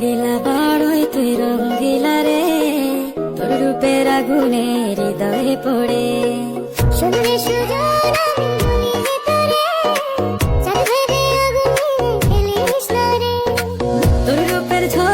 দিলা বড়ই তুই রঙ্গিলা রে, তোর রূপের আগুনে হৃদয়ে পড়ে। শুনলে সুজন আমি বলি তোরে, চাঁদ ভেবে আগুনে খেলিস না রে। তোর রূপের ঝড়